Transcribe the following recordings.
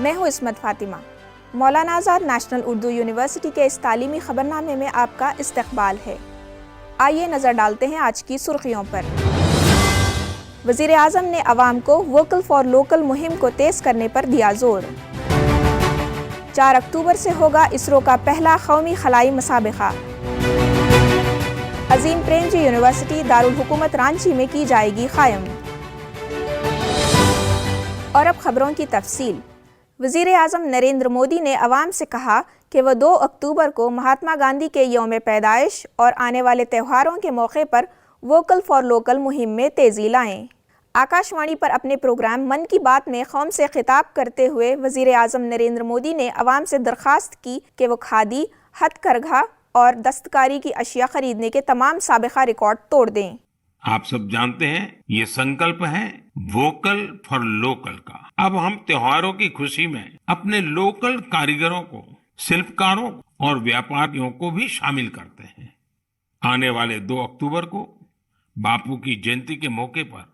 میں ہوں عصمت Fatima. Maulana Azad national Urdu university کے اس تعلیمی خبرنامے میں آپ کا استقبال ہے۔ آئیے نظر ڈالتے ہیں آج کی سرخیوں پر۔ وزیر اعظم نے عوام کو ووکل فار لوکل مہم کو تیز کرنے پر دیا زور۔ 4 اکتوبر سے ہوگا اسرو کا پہلا قومی خلائی مسابقہ۔ عظیم پریم جی یونیورسٹی دارالحکومت رانچی میں کی جائے گی قائم۔ اور اب خبروں کی تفصیل۔ وزیر اعظم نریندر مودی نے عوام سے کہا کہ وہ 2 اکتوبر کو مہاتما گاندھی کے یوم پیدائش اور آنے والے تہواروں کے موقع پر ووکل فار لوکل مہم میں تیزی لائیں۔ آکاش وانی پر اپنے پروگرام من کی بات میں قوم سے خطاب کرتے ہوئے وزیر اعظم نریندر مودی نے عوام سے درخواست کی کہ وہ کھادی، ہتھ کرگھا اور دستکاری کی اشیاء خریدنے کے تمام سابقہ ریکارڈ توڑ دیں۔ آپ سب جانتے ہیں یہ سنکلپ ہے ووکل فار لوکل کا۔ اب ہم تہواروں کی خوشی میں اپنے لوکل کاریگروں کو، شلپکاروں اور ویاپاریوں کو بھی شامل کرتے ہیں۔ آنے والے 2 اکتوبر کو باپو کی جینتی کے موقع پر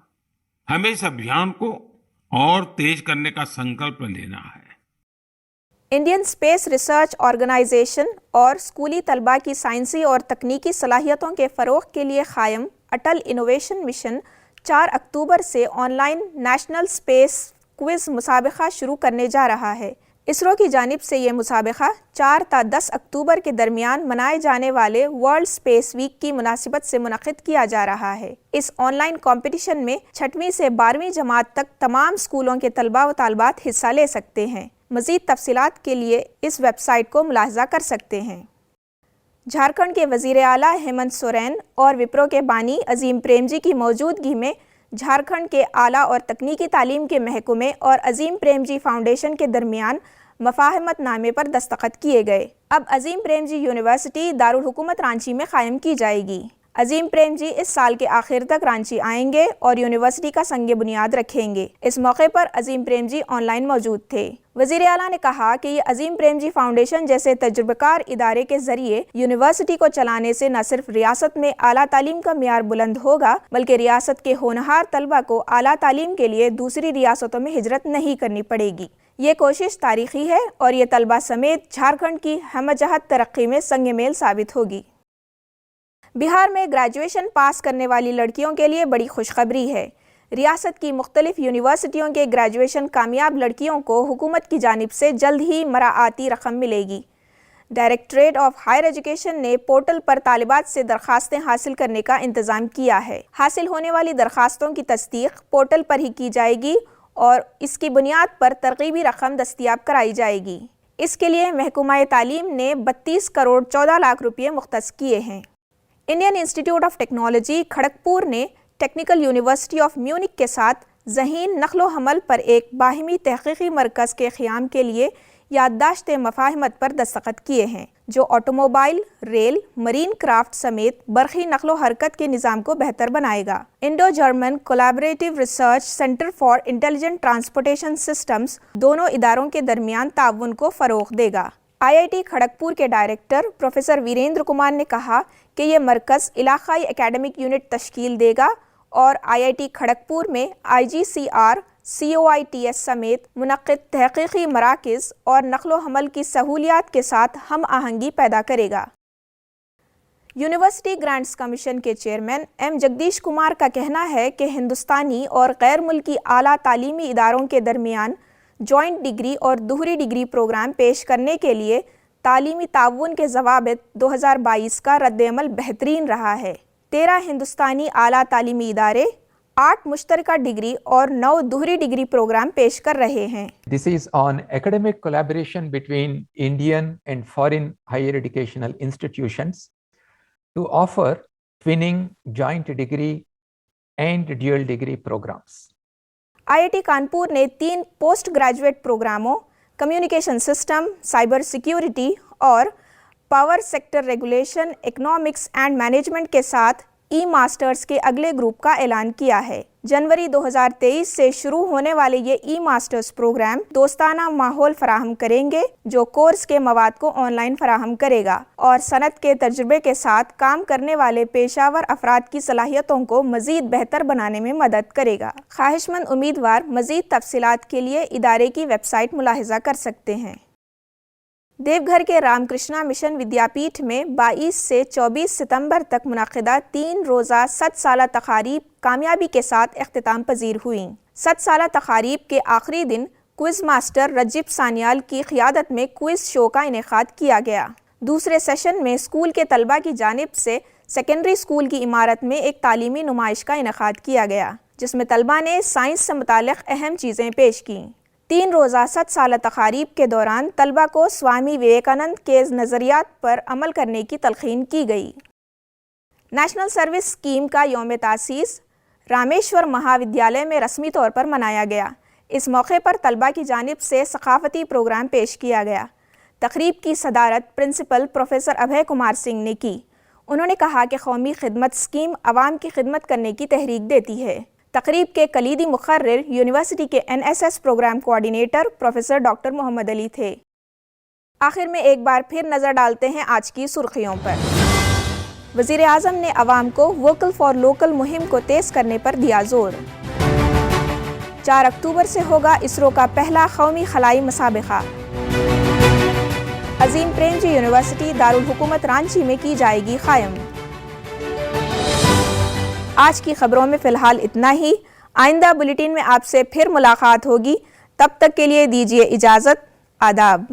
ہمیں اس ابھیان کو اور تیز کرنے کا سنکلپ لینا ہے۔ انڈین اسپیس ریسرچ آرگنائزیشن اور اسکولی طلباء کی سائنسی اور تکنیکی صلاحیتوں کے فروغ کے لیے قائم اٹل انوویشن مشن 4 اکتوبر سے online national space quiz مسابقہ شروع کرنے جا رہا ہے۔ اسرو کی جانب سے یہ مسابقہ 4 تا 10 اکتوبر کے درمیان منائے جانے والے ورلڈ اسپیس ویک کی مناسبت سے منعقد کیا جا رہا ہے۔ اس آن لائن کمپٹیشن میں 6ویں سے 12ویں جماعت تک تمام اسکولوں کے طلباء و طالبات حصہ لے سکتے ہیں۔ مزید تفصیلات کے لیے اس ویب سائٹ کو ملاحظہ کر سکتے ہیں۔ جھارکھنڈ کے وزیر اعلیٰ ہیمنت سورین اور وپرو کے بانی عظیم پریم جی کی موجودگی میں جھارکھنڈ کے اعلیٰ اور تکنیکی تعلیم کے محکمے اور عظیم پریم جی فاؤنڈیشن کے درمیان مفاہمت نامے پر دستخط کیے گئے۔ اب عظیم پریم جی یونیورسٹی دارالحکومت رانچی میں قائم کی جائے گی۔ عظیم پریم جی اس سال کے آخر تک رانچی آئیں گے اور یونیورسٹی کا سنگ بنیاد رکھیں گے۔ اس موقع پر عظیم پریم جی آن لائن موجود تھے۔ وزیر اعلیٰ نے کہا کہ یہ عظیم پریم جی فاؤنڈیشن جیسے تجربہ کار ادارے کے ذریعے یونیورسٹی کو چلانے سے نہ صرف ریاست میں اعلیٰ تعلیم کا معیار بلند ہوگا بلکہ ریاست کے ہونہار طلبہ کو اعلیٰ تعلیم کے لیے دوسری ریاستوں میں ہجرت نہیں کرنی پڑے گی۔ یہ کوشش تاریخی ہے اور یہ طلبہ سمیت جھارکھنڈ کی ہمہ جہت ترقی میں سنگ میل ثابت ہوگی۔ بہار میں گریجویشن پاس کرنے والی لڑکیوں کے لیے بڑی خوشخبری ہے۔ ریاست کی مختلف یونیورسٹیوں کے گریجویشن کامیاب لڑکیوں کو حکومت کی جانب سے جلد ہی مراعاتی رقم ملے گی۔ ڈائریکٹریٹ آف ہائر ایجوکیشن نے پورٹل پر طالبات سے درخواستیں حاصل کرنے کا انتظام کیا ہے۔ حاصل ہونے والی درخواستوں کی تصدیق پورٹل پر ہی کی جائے گی اور اس کی بنیاد پر ترغیبی رقم دستیاب کرائی جائے گی۔ اس کے لیے محکمہ تعلیم نے 32 کروڑ 14 لاکھ روپے مختص کیے ہیں۔ انڈین انسٹی ٹیوٹ آف ٹیکنالوجی کھڑگپور نے ٹیکنیکل یونیورسٹی آف میونک کے ساتھ ذہین نقل و حمل پر ایک باہمی تحقیقی مرکز کے قیام کے لیے یادداشت مفاہمت پر دستخط کیے ہیں، جو automobile, rail, marine craft سمیت برقی نقل و حرکت کے نظام کو بہتر بنائے گا۔ Indo German collaborative research centre for intelligent transportation systems دونوں اداروں کے درمیان تعاون کو فروغ دے گا۔ IIT کھڑگپور کے ڈائریکٹر پروفیسر ویریندر کمار نے کہا کہ یہ مرکز علاقائی اکیڈمک یونٹ تشکیل دے گا اور IIT کھڑگپور میں IGCR، COITS سمیت منعقد تحقیقی مراکز اور نقل و حمل کی سہولیات کے ساتھ ہم آہنگی پیدا کرے گا۔ یونیورسٹی گرانٹس کمیشن کے چیئرمین ایم جگدیش کمار کا کہنا ہے کہ ہندوستانی اور غیر ملکی اعلیٰ تعلیمی اداروں کے درمیان جوائنٹ ڈگری اور دوہری ڈگری پروگرام پیش کرنے کے لیے تعلیمی تعاون کے ضوابط 2022 کا رد عمل بہترین رہا ہے۔ 13 ہندوستانی اعلیٰ تعلیمی ادارے 8 مشترکہ ڈگری اور 9 دوہری ڈگری پروگرام پیش کر رہے ہیں۔ This is on academic collaboration between Indian and foreign higher educational institutions to offer twinning, joint degree and dual degree programs. IIT Kanpur نے 3 پوسٹ گریجویٹ پروگراموں کمیونیکیشن سسٹم، سائبر سیکیورٹی اور power sector regulation, economics and management کے ساتھ ای masters کے اگلے group کا اعلان کیا ہے۔ جنوری 2023 سے شروع ہونے والے یہ ای ماسٹرز پروگرام دوستانہ ماحول فراہم کریں گے جو کورس کے مواد کو آن لائن فراہم کرے گا اور صنعت کے تجربے کے ساتھ کام کرنے والے پیشہ ور افراد کی صلاحیتوں کو مزید بہتر بنانے میں مدد کرے گا۔ خواہش مند امیدوار مزید تفصیلات کے لیے ادارے کی ویب سائٹ ملاحظہ کر سکتے ہیں۔ دیو گھر کے رام کرشنا مشن ودیا پیٹھ میں 22 سے 24 ستمبر تک منعقدہ 3 روزہ 7 سالہ تقاریب کامیابی کے ساتھ اختتام پذیر ہوئیں۔ 7 سالہ تقاریب کے آخری دن کوئز ماسٹر رجب سانیال کی قیادت میں کوئز شو کا انعقاد کیا گیا۔ دوسرے سیشن میں اسکول کے طلباء کی جانب سے سیکنڈری اسکول کی عمارت میں ایک تعلیمی نمائش کا انعقاد کیا گیا جس میں طلباء نے سائنس سے متعلق اہم چیزیں پیش کیں۔ 3 روزہ 7 سالہ تقاریب کے دوران طلباء کو سوامی وویکانند کے نظریات پر عمل کرنے کی تلقین کی گئی۔ نیشنل سروس اسکیم کا یوم تاسیس رامیشور مہا ودیالیہ میں رسمی طور پر منایا گیا۔ اس موقع پر طلباء کی جانب سے ثقافتی پروگرام پیش کیا گیا۔ تقریب کی صدارت پرنسپل پروفیسر ابھے کمار سنگھ نے کی۔ انہوں نے کہا کہ قومی خدمت اسکیم عوام کی خدمت کرنے کی تحریک دیتی ہے۔ تقریب کے کلیدی مقرر یونیورسٹی کے NSS programme coordinator professor doctor Muhammad Ali تھے۔ آخر میں ایک بار پھر نظر ڈالتے ہیں آج کی سرخیوں پر۔ وزیر اعظم نے عوام کو ووکل فار لوکل مہم کو تیز کرنے پر دیا زور۔ 4 اکتوبر سے ہوگا اسرو کا پہلا قومی خلائی مسابقہ۔ عظیم پریم جی یونیورسٹی دارالحکومت رانچی میں کی جائے گی قائم۔ آج کی خبروں میں فی الحال اتنا ہی۔ آئندہ بلیٹن میں آپ سے پھر ملاقات ہوگی۔ تب تک کے لیے دیجیے اجازت۔ آداب۔